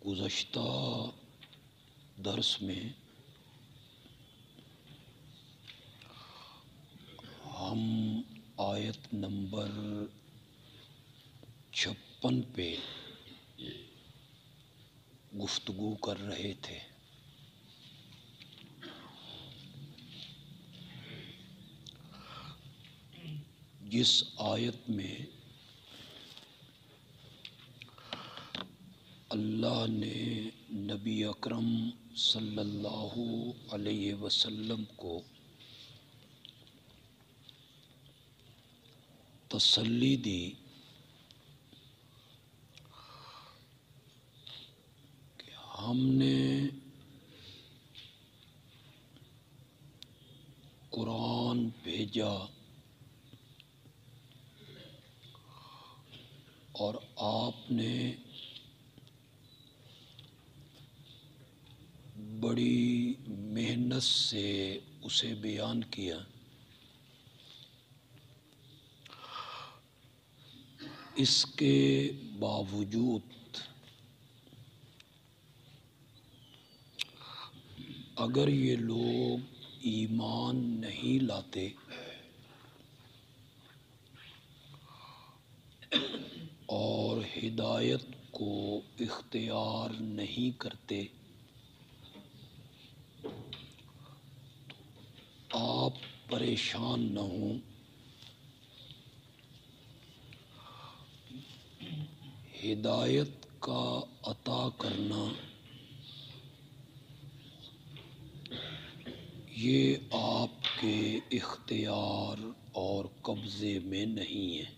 گزشتہ درس میں ہم آیت نمبر 56 پہ گفتگو کر رہے تھے۔ جس آیت میں اللہ نے نبی اکرم صلی اللہ علیہ وسلم کو تسلی دی کہ ہم نے قرآن بھیجا اور آپ نے بڑی محنت سے اسے بیان کیا۔ اس کے باوجود اگر یہ لوگ ایمان نہیں لاتے اور ہدایت کو اختیار نہیں کرتے تو آپ پریشان نہ ہوں، ہدایت کا عطا کرنا یہ آپ کے اختیار اور قبضے میں نہیں ہے۔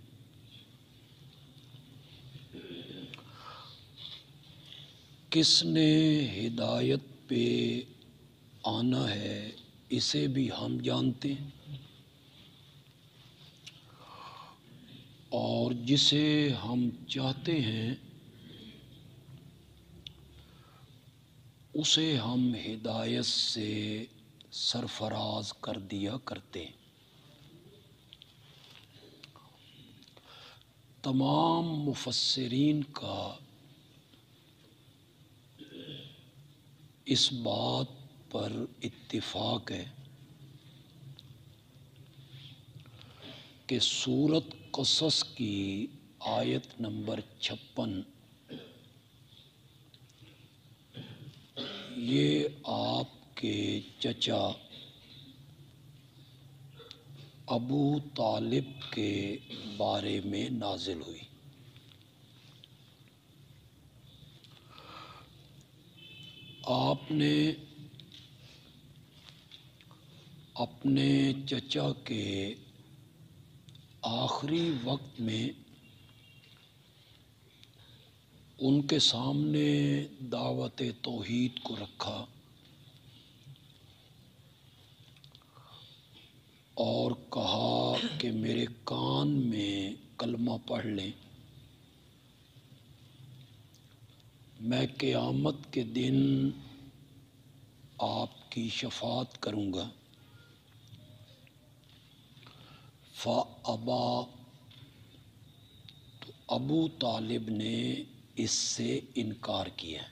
کس نے ہدایت پہ آنا ہے اسے بھی ہم جانتے ہیں، اور جسے ہم چاہتے ہیں اسے ہم ہدایت سے سرفراز کر دیا کرتے ہیں۔ تمام مفسرین کا اس بات پر اتفاق ہے کہ سورۃ قصص کی آیت نمبر 56 یہ آپ کے چچا ابو طالب کے بارے میں نازل ہوئی۔ آپ نے اپنے چچا کے آخری وقت میں ان کے سامنے دعوت توحید کو رکھا اور کہا کہ میرے کان میں کلمہ پڑھ لیں، میں قیامت کے دن آپ کی شفاعت کروں گا۔ فَأَبَى، تو ابو طالب نے اس سے انکار کیا۔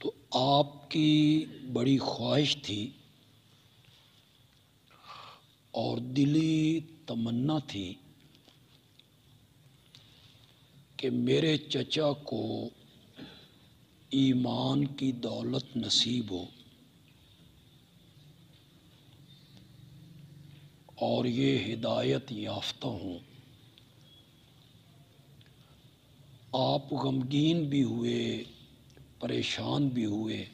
تو آپ کی بڑی خواہش تھی اور دلی تمنا تھی کہ میرے چچا کو ایمان کی دولت نصیب ہو اور یہ ہدایت یافتہ ہوں۔ آپ غمگین بھی ہوئے، پریشان بھی ہوئے،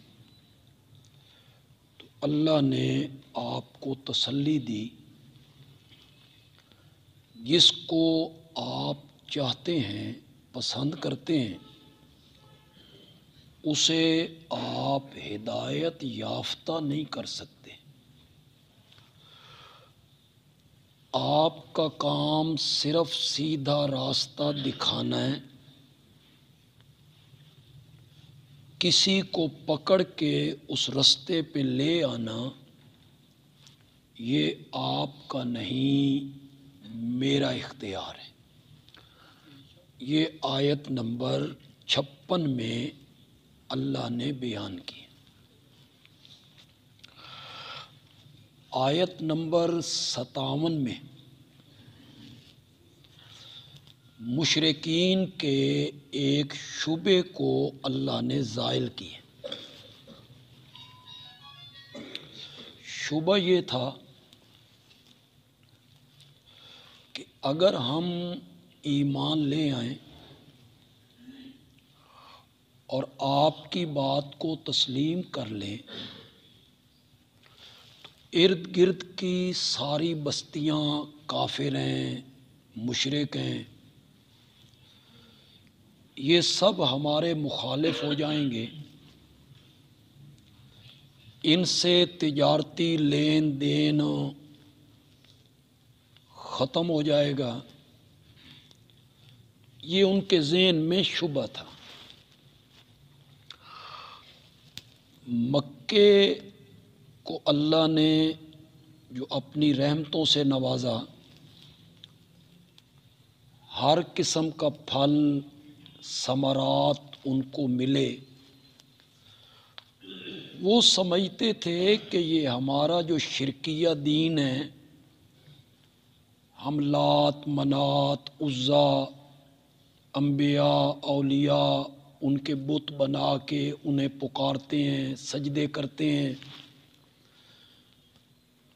تو اللہ نے آپ کو تسلی دی، جس کو آپ چاہتے ہیں، پسند کرتے ہیں، اسے آپ ہدایت یافتہ نہیں کر سکتے۔ آپ کا کام صرف سیدھا راستہ دکھانا ہے، کسی کو پکڑ کے اس راستے پہ لے آنا یہ آپ کا نہیں، میرا اختیار ہے۔ یہ آیت نمبر 56 میں اللہ نے بیان کی۔ آیت نمبر 57 میں مشرکین کے ایک شبے کو اللہ نے زائل کیا۔ شبہ یہ تھا کہ اگر ہم ایمان لے آئیں اور آپ کی بات کو تسلیم کر لیں تو ارد گرد کی ساری بستیاں کافر ہیں، مشرک ہیں، یہ سب ہمارے مخالف ہو جائیں گے، ان سے تجارتی لین دین ختم ہو جائے گا۔ یہ ان کے ذہن میں شبہ تھا۔ مکے کو اللہ نے جو اپنی رحمتوں سے نوازا، ہر قسم کا پھل ثمرات ان کو ملے، وہ سمجھتے تھے کہ یہ ہمارا جو شرکیہ دین ہے، ہم لات، منات، عزا، انبیاء، اولیاء، ان کے بت بنا کے انہیں پکارتے ہیں، سجدے کرتے ہیں،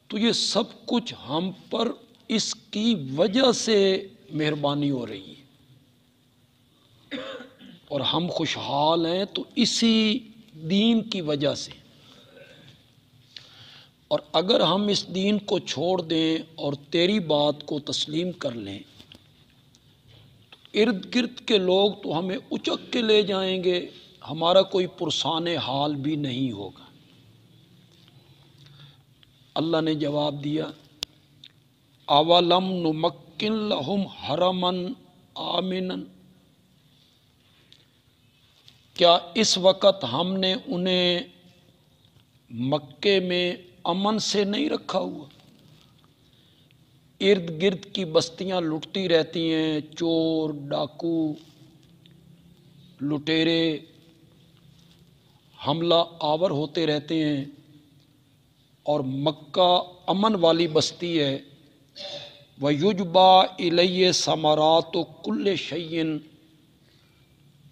تو یہ سب کچھ ہم پر اس کی وجہ سے مہربانی ہو رہی ہے اور ہم خوشحال ہیں تو اسی دین کی وجہ سے، اور اگر ہم اس دین کو چھوڑ دیں اور تیری بات کو تسلیم کر لیں تو ارد گرد کے لوگ تو ہمیں اچک کے لے جائیں گے، ہمارا کوئی پرسان حال بھی نہیں ہوگا۔ اللہ نے جواب دیا، اولم نمکن لہم حرما آمنا، کیا اس وقت ہم نے انہیں مکے میں امن سے نہیں رکھا ہوا؟ ارد گرد کی بستیاں لٹتی رہتی ہیں، چور، ڈاکو، لٹیرے حملہ آور ہوتے رہتے ہیں، اور مکہ امن والی بستی ہے۔ وَيُجْبَى إِلَيْهِ ثَمَرَاتُ كُلِّ شَيْءٍ،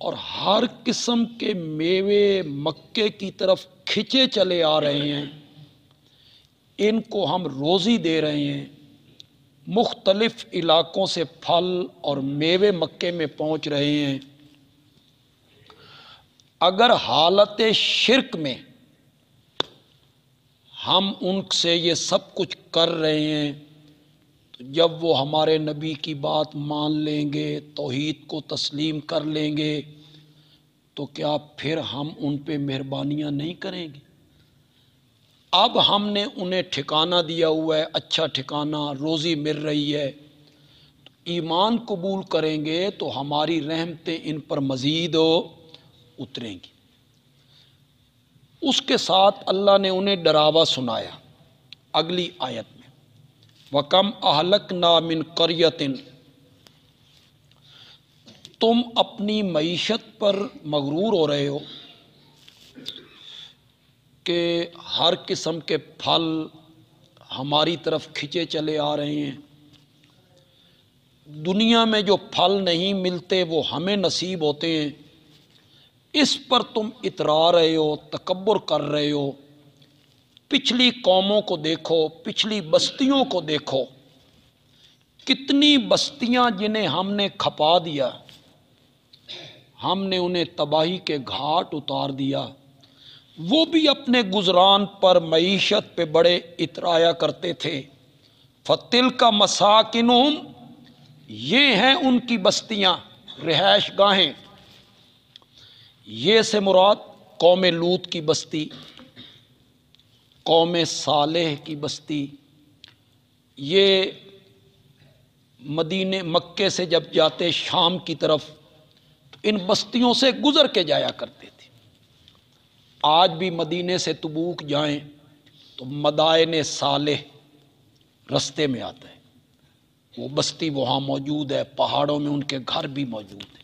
اور ہر قسم کے میوے مکے کی طرف کھنچے چلے آ رہے ہیں، ان کو ہم روزی دے رہے ہیں، مختلف علاقوں سے پھل اور میوے مکے میں پہنچ رہے ہیں۔ اگر حالت شرک میں ہم ان سے یہ سب کچھ کر رہے ہیں تو جب وہ ہمارے نبی کی بات مان لیں گے، توحید کو تسلیم کر لیں گے، تو کیا پھر ہم ان پہ مہربانیاں نہیں کریں گے؟ اب ہم نے انہیں ٹھکانہ دیا ہوا ہے، اچھا ٹھکانہ، روزی مل رہی ہے، تو ایمان قبول کریں گے تو ہماری رحمتیں ان پر مزید اتریں گی۔ اس کے ساتھ اللہ نے انہیں ڈراوا سنایا اگلی آیت میں، وَكَمْ أَهْلَكْنَا مِنْ قَرْيَةٍ، تم اپنی معیشت پر مغرور ہو رہے ہو کہ ہر قسم کے پھل ہماری طرف کھنچے چلے آ رہے ہیں، دنیا میں جو پھل نہیں ملتے وہ ہمیں نصیب ہوتے ہیں، اس پر تم اترا رہے ہو، تکبر کر رہے ہو۔ پچھلی قوموں کو دیکھو، پچھلی بستیوں کو دیکھو، کتنی بستیاں جنہیں ہم نے کھپا دیا، ہم نے انہیں تباہی کے گھاٹ اتار دیا، وہ بھی اپنے گزران پر معیشت پہ بڑے اترایا کرتے تھے۔ فَتِلْكَ مَسَاكِنُهُمْ، یہ ہیں ان کی بستیاں، رہائش گاہیں۔ یہ سے مراد قوم لوط کی بستی، قوم صالح کی بستی۔ یہ مدینے مکے سے جب جاتے شام کی طرف تو ان بستیوں سے گزر کے جایا کرتے تھے۔ آج بھی مدینے سے تبوک جائیں تو مدائن صالح رستے میں آتا ہے، وہ بستی وہاں موجود ہے، پہاڑوں میں ان کے گھر بھی موجود ہیں۔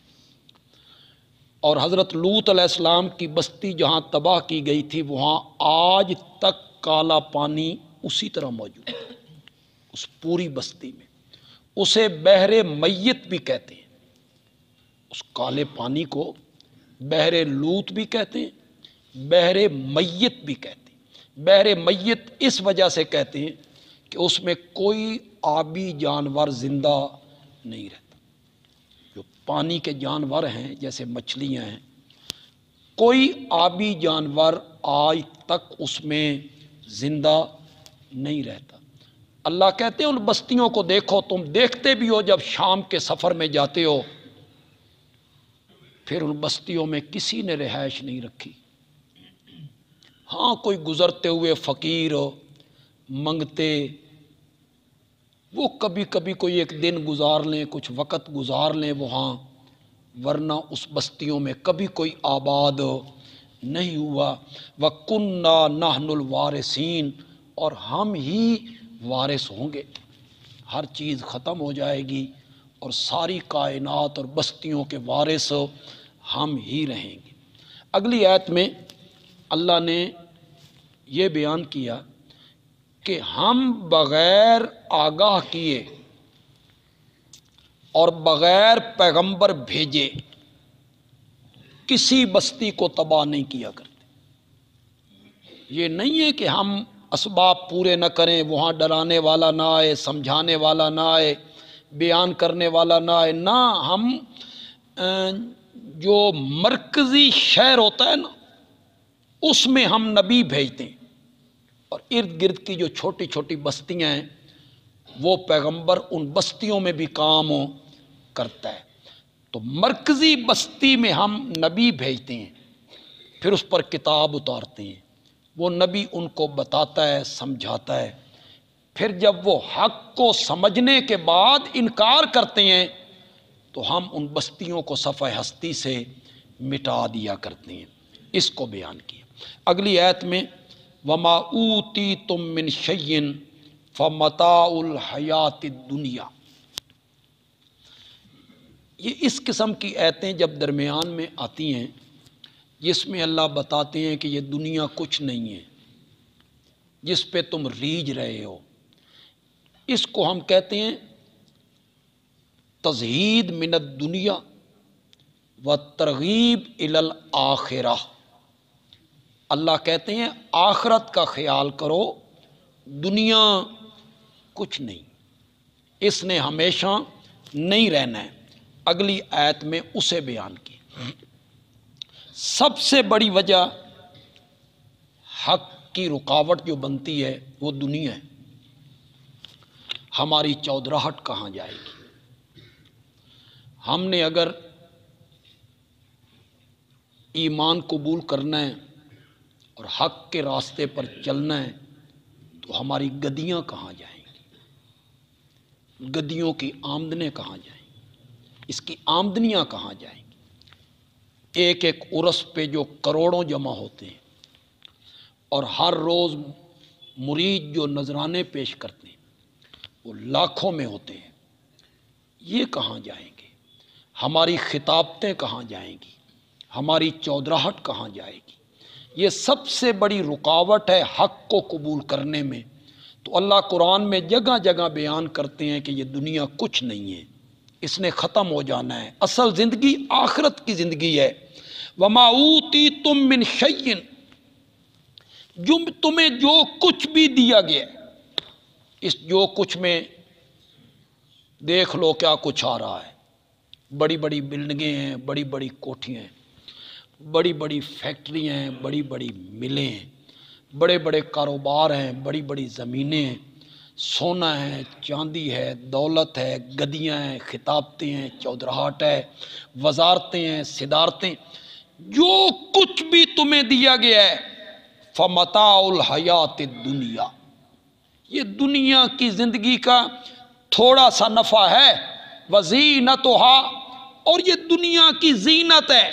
اور حضرت لوط علیہ السلام کی بستی جہاں تباہ کی گئی تھی وہاں آج تک کالا پانی اسی طرح موجود ہے، اس پوری بستی میں۔ اسے بحر میت بھی کہتے ہیں، اس کالے پانی کو بحر لوط بھی کہتے ہیں، بحر میت بھی کہتے ہیں۔ بحر میت اس وجہ سے کہتے ہیں کہ اس میں کوئی آبی جانور زندہ نہیں رہتا۔ جو پانی کے جانور ہیں جیسے مچھلیاں ہیں، کوئی آبی جانور آج تک اس میں زندہ نہیں رہتا۔ اللہ کہتے ہیں ان بستیوں کو دیکھو، تم دیکھتے بھی ہو جب شام کے سفر میں جاتے ہو، پھر ان بستیوں میں کسی نے رہائش نہیں رکھی۔ ہاں کوئی گزرتے ہوئے فقیر منگتے وہ کبھی کبھی کوئی ایک دن گزار لیں، کچھ وقت گزار لیں وہاں، ورنہ اس بستیوں میں کبھی کوئی آباد نہیں ہوا۔ وَكُنَّا نَحْنُ الْوَارِثِينَ، اور ہم ہی وارث ہوں گے۔ ہر چیز ختم ہو جائے گی اور ساری کائنات اور بستیوں کے وارث ہم ہی رہیں گے۔ اگلی آیت میں اللہ نے یہ بیان کیا کہ ہم بغیر آگاہ کیے اور بغیر پیغمبر بھیجے کسی بستی کو تباہ نہیں کیا کرتے۔ یہ نہیں ہے کہ ہم اسباب پورے نہ کریں، وہاں ڈرانے والا نہ آئے، سمجھانے والا نہ آئے، بیان کرنے والا نہ آئے، نہ ہم جو مرکزی شہر ہوتا ہے نا اس میں ہم نبی بھیجتے ہیں، اور ارد گرد کی جو چھوٹی چھوٹی بستیاں ہیں وہ پیغمبر ان بستیوں میں بھی کام کرتا ہے۔ تو مرکزی بستی میں ہم نبی بھیجتے ہیں، پھر اس پر کتاب اتارتے ہیں، وہ نبی ان کو بتاتا ہے، سمجھاتا ہے۔ پھر جب وہ حق کو سمجھنے کے بعد انکار کرتے ہیں تو ہم ان بستیوں کو صفحہ ہستی سے مٹا دیا کرتے ہیں۔ اس کو بیان کیا۔ اگلی آیت میں وَمَا أُوتِيتُم مِّن شَيْءٍ فَمَتَاعُ الْحَيَاةِ الدُّنْيَا، یہ اس قسم کی آیتیں جب درمیان میں آتی ہیں جس میں اللہ بتاتے ہیں کہ یہ دنیا کچھ نہیں ہے جس پہ تم ریجھ رہے ہو، اس کو ہم کہتے ہیں تزہید من الدنیا و ترغیب الی الآخرہ۔ اللہ کہتے ہیں آخرت کا خیال کرو، دنیا کچھ نہیں، اس نے ہمیشہ نہیں رہنا ہے۔ اگلی آیت میں اسے بیان کی۔ سب سے بڑی وجہ حق کی رکاوٹ جو بنتی ہے وہ دنیا ہے۔ ہماری چودراہٹ کہاں جائے گی؟ ہم نے اگر ایمان قبول کرنا ہے اور حق کے راستے پر چلنا ہے تو ہماری گدیاں کہاں جائیں گی؟ گدیوں کی آمدنیں کہاں جائیں گی؟ اس کی آمدنیاں کہاں جائیں گی؟ ایک ایک عرس پہ جو کروڑوں جمع ہوتے ہیں اور ہر روز مرید جو نذرانے پیش کرتے ہیں وہ لاکھوں میں ہوتے ہیں، یہ کہاں جائیں گے؟ ہماری خطابتیں کہاں جائیں گی؟ ہماری چودراہٹ کہاں جائے گی؟ یہ سب سے بڑی رکاوٹ ہے حق کو قبول کرنے میں۔ تو اللہ قرآن میں جگہ جگہ بیان کرتے ہیں کہ یہ دنیا کچھ نہیں ہے، اس نے ختم ہو جانا ہے، اصل زندگی آخرت کی زندگی ہے۔ وَمَا أُوتِيتُم مِّن شَيْءٍ، تمہیں جو کچھ بھی دیا گیا ہے، اس جو کچھ میں دیکھ لو کیا کچھ آ رہا ہے۔ بڑی بڑی بلڈنگیں ہیں، بڑی بڑی کوٹھیاں ہیں، بڑی بڑی فیکٹریاں ہیں، بڑی بڑی ملیں ہیں، بڑے بڑے کاروبار ہیں، بڑی بڑی زمینیں ہیں، سونا ہے، چاندی ہے، دولت ہے، گدیاں ہیں، خطابتیں ہیں، چودراہٹ ہے، وزارتیں ہیں، صدارتیں، جو کچھ بھی تمہیں دیا گیا ہے فَمَتَاعُ الْحَيَاةِ الدُّنْيَا، یہ دنیا کی زندگی کا تھوڑا سا نفع ہے، وَزِينَتُهَا، اور یہ دنیا کی زینت ہے،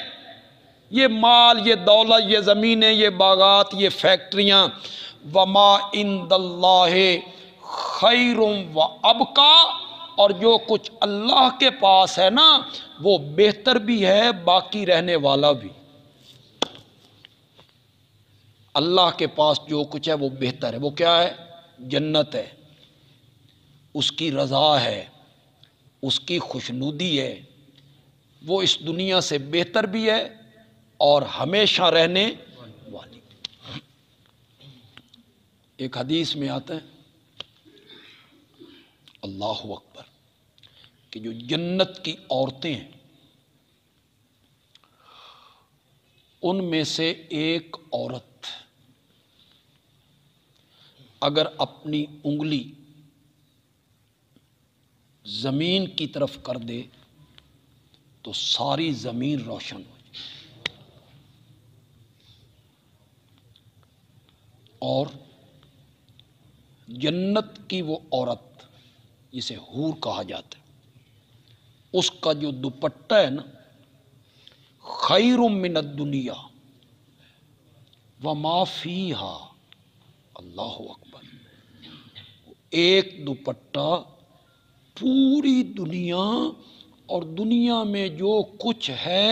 یہ مال، یہ دولت، یہ زمینیں، یہ باغات، یہ فیکٹریاں۔ وَمَا عِندَ اللَّهِ خَيْرٌ وَأَبْقَىٰ، اور جو کچھ اللہ کے پاس ہے نا وہ بہتر بھی ہے، باقی رہنے والا بھی۔ اللہ کے پاس جو کچھ ہے وہ بہتر ہے، وہ کیا ہے؟ جنت ہے، اس کی رضا ہے، اس کی خوشنودی ہے، وہ اس دنیا سے بہتر بھی ہے اور ہمیشہ رہنے والی۔ ایک حدیث میں آتا ہے اللہ اکبر کہ جو جنت کی عورتیں ہیں ان میں سے ایک عورت اگر اپنی انگلی زمین کی طرف کر دے تو ساری زمین روشن ہو جائے، اور جنت کی وہ عورت جسے حور کہا جاتا ہے، اس کا جو دوپٹہ ہے نا خیر من الدنیا وما فیہا، اللہ اکبر، ایک دوپٹہ پوری دنیا اور دنیا میں جو کچھ ہے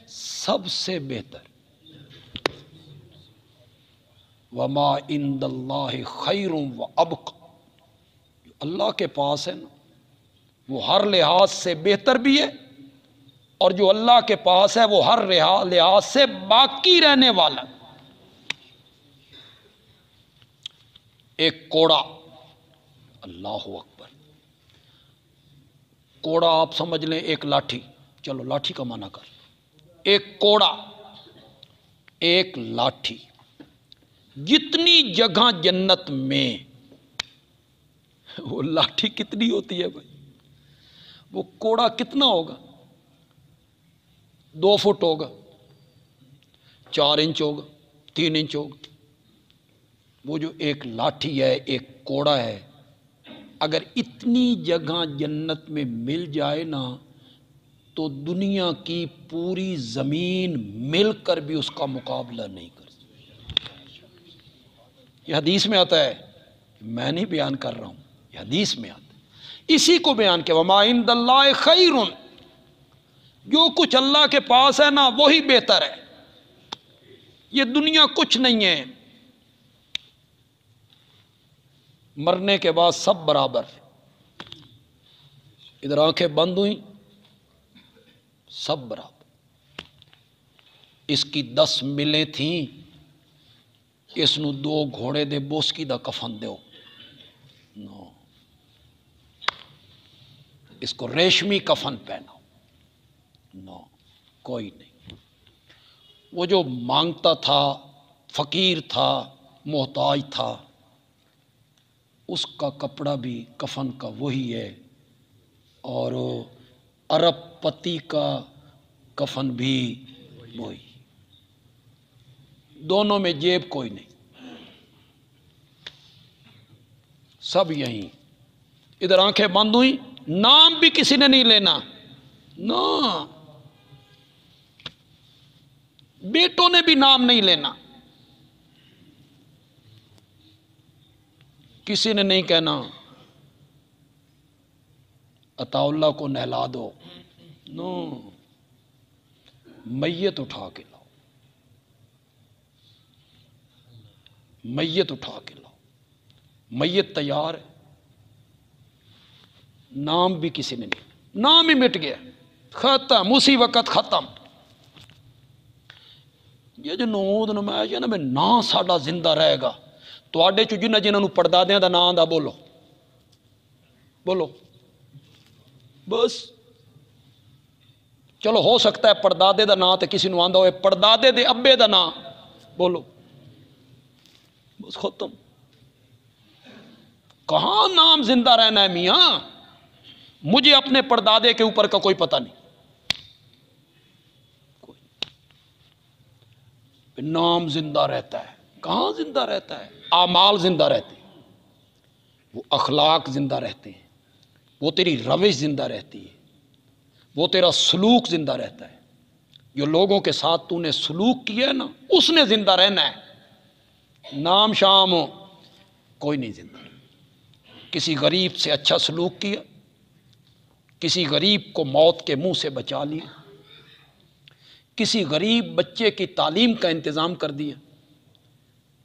سب سے بہتر۔ وما عند اللہ خیر وابقی، جو اللہ کے پاس ہے نا وہ ہر لحاظ سے بہتر بھی ہے، اور جو اللہ کے پاس ہے وہ ہر لحاظ سے باقی رہنے والا۔ ایک کوڑا، اللہ اکبر، کوڑا آپ سمجھ لیں ایک لاٹھی، چلو لاٹھی کا معنی کر، ایک کوڑا، ایک لاٹھی، جتنی جگہ جنت میں وہ لاٹھی کتنی ہوتی ہے بھائی؟ وہ کوڑا کتنا ہوگا؟ 2 فٹ ہوگا، 4 انچ ہوگا، 3 انچ ہوگا۔ وہ جو ایک لاٹھی ہے، ایک کوڑا ہے، اگر اتنی جگہ جنت میں مل جائے نا تو دنیا کی پوری زمین مل کر بھی اس کا مقابلہ نہیں کر سکتی۔ یہ حدیث میں آتا ہے، میں نہیں بیان کر رہا ہوں، یہ حدیث میں آتا ہے، اسی کو بیان کیا، وما عند اللہ خیر، جو کچھ اللہ کے پاس ہے نا وہی بہتر ہے، یہ دنیا کچھ نہیں ہے، مرنے کے بعد سب برابر۔ ادھر آنکھیں بند ہوئیں، سب برابر۔ اس کی 10 ملیں تھیں، اس نو 2 گھوڑے دے بوسکی دا کفن دیو، نو، اس کو ریشمی کفن پہناؤ، نو، کوئی نہیں۔ وہ جو مانگتا تھا، فقیر تھا، محتاج تھا، اس کا کپڑا بھی کفن کا وہی ہے، اور ارب پتی کا کفن بھی وہی، دونوں میں جیب کوئی نہیں، سب یہیں۔ ادھر آنکھیں بند ہوئی، نام بھی کسی نے نہیں لینا، نا، بیٹوں نے بھی نام نہیں لینا، کسی نے نہیں کہنا عطا اللہ کو نہلا دو، نو، میت اٹھا کے لاؤ، میت اٹھا کے لاؤ، میت تیار ہے، نام بھی کسی نے نہیں، نام ہی مٹ گیا، ختم، اسی وقت ختم۔ یہ جو نمود نمائش ہے نا میں نا ساڈا زندہ رہے گا، تو آڈے چو جنہوں پردادیاں دا نام دا بولو، بولو، بس، چلو ہو سکتا ہے پردادے دا نام تے کسی نو آندا ہوئے، پردادے دے ابے دا نام بولو، بس ختم۔ کہاں نام زندہ رہنا ہے میاں؟ مجھے اپنے پردادے کے اوپر کا کوئی پتہ نہیں، نام زندہ رہتا ہے، کہاں زندہ رہتا ہے؟ اعمال زندہ رہتے ہیں، وہ اخلاق زندہ رہتے ہیں، وہ تیری روش زندہ رہتی ہے، وہ تیرا سلوک زندہ رہتا ہے، جو لوگوں کے ساتھ تو نے سلوک کیا ہے نا اس نے زندہ رہنا ہے، نام شام کوئی نہیں زندہ۔ کسی غریب سے اچھا سلوک کیا، کسی غریب کو موت کے منہ سے بچا لیا، کسی غریب بچے کی تعلیم کا انتظام کر دیا،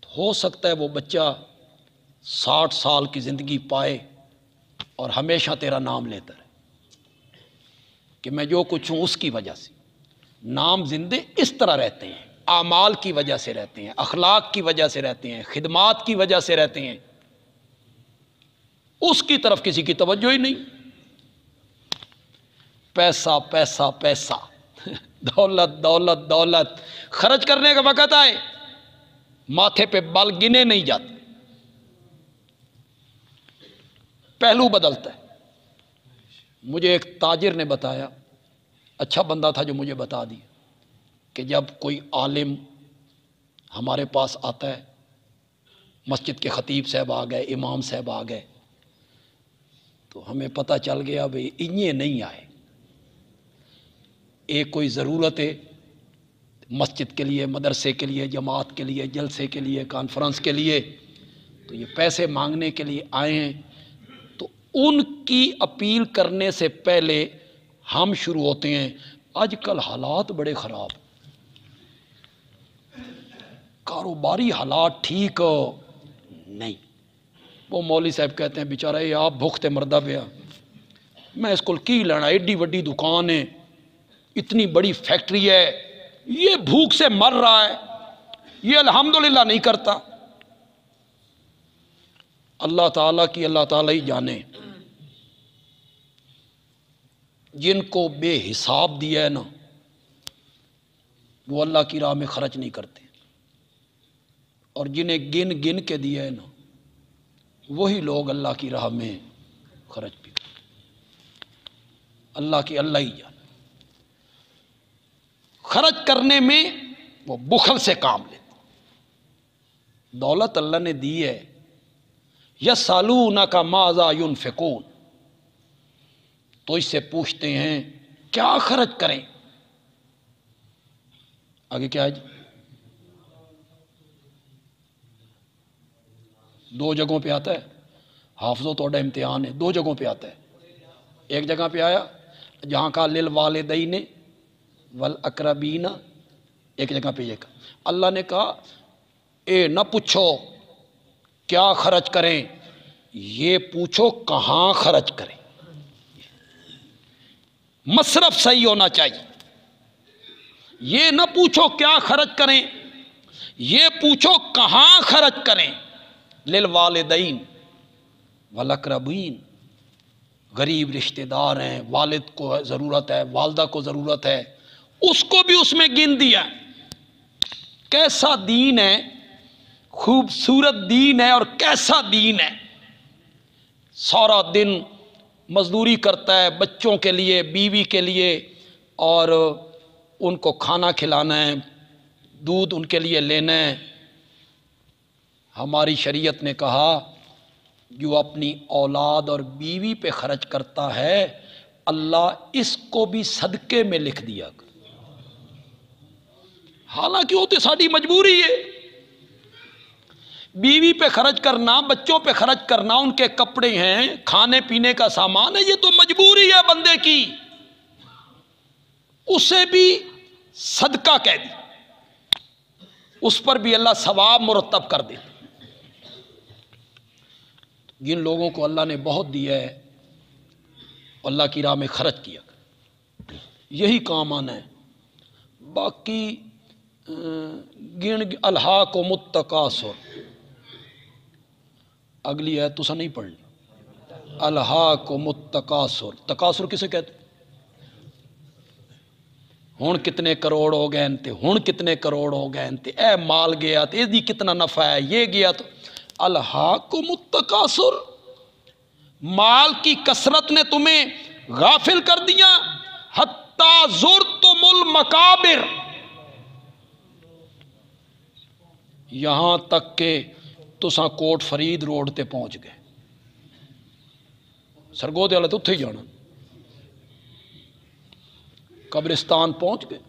تو ہو سکتا ہے وہ بچہ 60 سال کی زندگی پائے اور ہمیشہ تیرا نام لیتا رہے کہ میں جو کچھ ہوں اس کی وجہ سے۔ نام زندے اس طرح رہتے ہیں، اعمال کی وجہ سے رہتے ہیں، اخلاق کی وجہ سے رہتے ہیں، خدمات کی وجہ سے رہتے ہیں، اس کی طرف کسی کی توجہ ہی نہیں۔ پیسہ پیسہ پیسہ، دولت دولت دولت، خرچ کرنے کا وقت آئے ماتھے پہ بال گنے نہیں جاتے، پہلو بدلتا ہے۔ مجھے ایک تاجر نے بتایا، اچھا بندہ تھا جو مجھے بتا دیا کہ جب کوئی عالم ہمارے پاس آتا ہے، مسجد کے خطیب صاحب آ گئے، امام صاحب آ گئے، تو ہمیں پتہ چل گیا بھئی انہیں نہیں آئے، ایک کوئی ضرورت ہے مسجد کے لیے، مدرسے کے لیے، جماعت کے لیے، جلسے کے لیے، کانفرنس کے لیے، تو یہ پیسے مانگنے کے لیے آئے ہیں، تو ان کی اپیل کرنے سے پہلے ہم شروع ہوتے ہیں۔ آج کل حالات بڑے خراب، کاروباری حالات ٹھیک نہیں۔ وہ مولوی صاحب کہتے ہیں بیچارہ یہ آپ بھوکتے مردہ پیا، میں اس کو کی لینا، ایڈی وڈی دکان ہے، اتنی بڑی فیکٹری ہے، یہ بھوک سے مر رہا ہے، یہ الحمدللہ نہیں کرتا۔ اللہ تعالیٰ کی اللہ تعالیٰ ہی جانے، جن کو بے حساب دیا ہے نا وہ اللہ کی راہ میں خرچ نہیں کرتے، اور جنہیں گن گن کے دیا ہے نا وہی لوگ اللہ کی راہ میں خرچ بھی کرتے۔ اللہ کی اللہ ہی جانے، خرچ کرنے میں وہ بخل سے کام لیتے۔ دولت اللہ نے دی ہے، یسألونک ماذا ينفقون، تو اس سے پوچھتے ہیں کیا خرچ کریں۔ آگے کیا ہے جی؟ 2 جگہوں پہ آتا ہے، حافظوں توڑا امتحان ہے، 2 جگہوں پہ آتا ہے۔ ایک جگہ پہ آیا جہاں کہا للوالدین والاقربین، ایک جگہ پہ یہ کہا، اللہ نے کہا اے نہ پوچھو کیا خرچ کریں، یہ پوچھو کہاں خرچ کریں۔ مصرف صحیح ہونا چاہیے، یہ نہ پوچھو کیا خرچ کریں، یہ پوچھو کہاں خرچ کریں۔ للوالدین والاقربین، غریب رشتہ دار ہیں، والد کو ضرورت ہے، والدہ کو ضرورت ہے، اس کو بھی اس میں گن دیا۔ کیسا دین ہے، خوبصورت دین ہے، اور کیسا دین ہے۔ سارا دن مزدوری کرتا ہے بچوں کے لیے، بیوی کے لیے، اور ان کو کھانا کھلانا ہے، دودھ ان کے لیے لینا ہے۔ ہماری شریعت نے کہا جو اپنی اولاد اور بیوی پہ خرچ کرتا ہے اللہ اس کو بھی صدقے میں لکھ دیا۔ حالانکہ وہ تو ساری مجبوری ہے، بیوی پہ خرچ کرنا، بچوں پہ خرچ کرنا، ان کے کپڑے ہیں، کھانے پینے کا سامان ہے، یہ تو مجبوری ہے بندے کی، اسے بھی صدقہ کہہ دی، اس پر بھی اللہ ثواب مرتب کر دے۔ جن لوگوں کو اللہ نے بہت دیا ہے اللہ کی راہ میں خرچ کیا، یہی کام آنا ہے۔ باقی گن الہاکم التکاثر، اگلی ہے تو سا نہیں پڑھنی، الہاکم التکاثر، تکاثر کسے کہتے؟ ہون کتنے کروڑ ہو گئے انتے، ہون کتنے کروڑ ہو گئے انتے، اے مال گیا تو اس دی کتنا نفع ہے، یہ گیا تو الہاکم التکاثر، مال کی کثرت نے تمہیں غافل کر دیا، حتی زرتم المقابر، یہاں تک کہ تساں کوٹ فرید روڈ تے پہنچ گئے، سرگودے والے تو اتھے ہی جانا، قبرستان پہنچ گئے،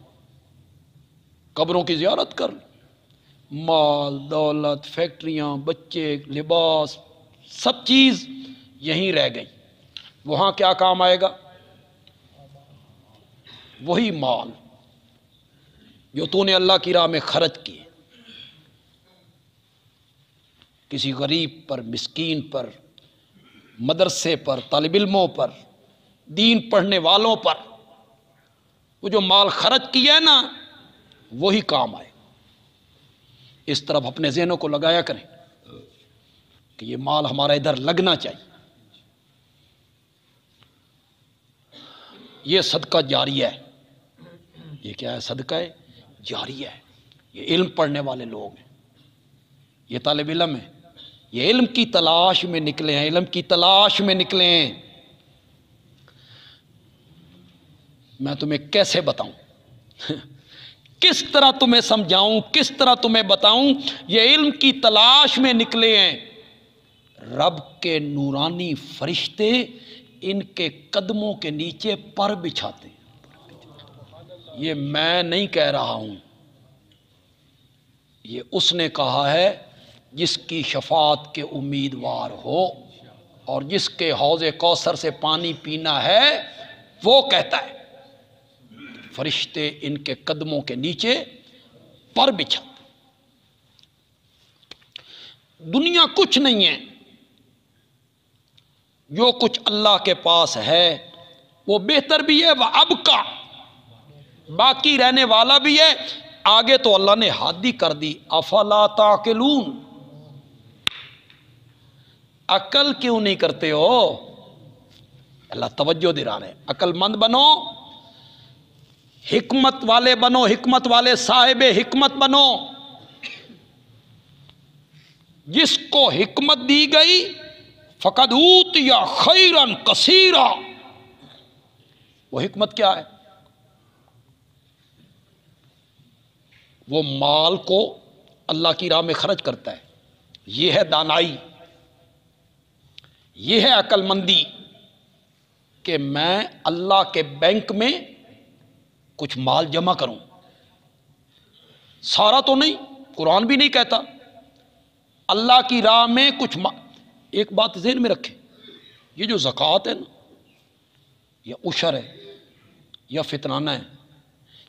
قبروں کی زیارت کر لی، مال دولت فیکٹریاں بچے لباس سب چیز یہیں رہ گئی، وہاں کیا کام آئے گا؟ وہی مال جو تو نے اللہ کی راہ میں خرچ کیے، کسی غریب پر، مسکین پر، مدرسے پر، طالب علموں پر، دین پڑھنے والوں پر، وہ جو مال خرچ کیا ہے نا وہی کام آئے۔ اس طرف اپنے ذہنوں کو لگایا کریں کہ یہ مال ہمارا ادھر لگنا چاہیے۔ یہ صدقہ جاریہ ہے۔ یہ کیا ہے؟ صدقہ ہے جاریہ ہے۔ یہ علم پڑھنے والے لوگ ہیں، یہ طالب علم ہیں، یہ علم کی تلاش میں نکلے ہیں، علم کی تلاش میں نکلے ہیں۔ میں تمہیں کیسے بتاؤں، کس طرح تمہیں سمجھاؤں، کس طرح تمہیں بتاؤں؟ یہ علم کی تلاش میں نکلے ہیں۔ رب کے نورانی فرشتے ان کے قدموں کے نیچے پر بچھاتے ہیں۔ یہ میں نہیں کہہ رہا ہوں، یہ اس نے کہا ہے جس کی شفاعت کے امیدوار ہو اور جس کے حوض کوثر سے پانی پینا ہے، وہ کہتا ہے فرشتے ان کے قدموں کے نیچے پر بچھاتے۔ دنیا کچھ نہیں ہے، جو کچھ اللہ کے پاس ہے وہ بہتر بھی ہے، وہ اب کا باقی رہنے والا بھی ہے۔ آگے تو اللہ نے حد ہی کر دی، افلا تعقلون، عقل کیوں نہیں کرتے ہو؟ اللہ توجہ دلا رہے ہیں، عقل مند بنو، حکمت والے بنو، حکمت والے صاحب حکمت بنو۔ جس کو حکمت دی گئی فقد اوتی خیرا کثیرا، وہ حکمت کیا ہے؟ وہ مال کو اللہ کی راہ میں خرچ کرتا ہے۔ یہ ہے دانائی، یہ ہے عقل مندی کہ میں اللہ کے بینک میں کچھ مال جمع کروں، سارا تو نہیں، قرآن بھی نہیں کہتا، اللہ کی راہ میں کچھ ایک بات ذہن میں رکھیں، یہ جو زکوٰۃ ہے نا، یا عشر ہے یا فطرانہ ہے،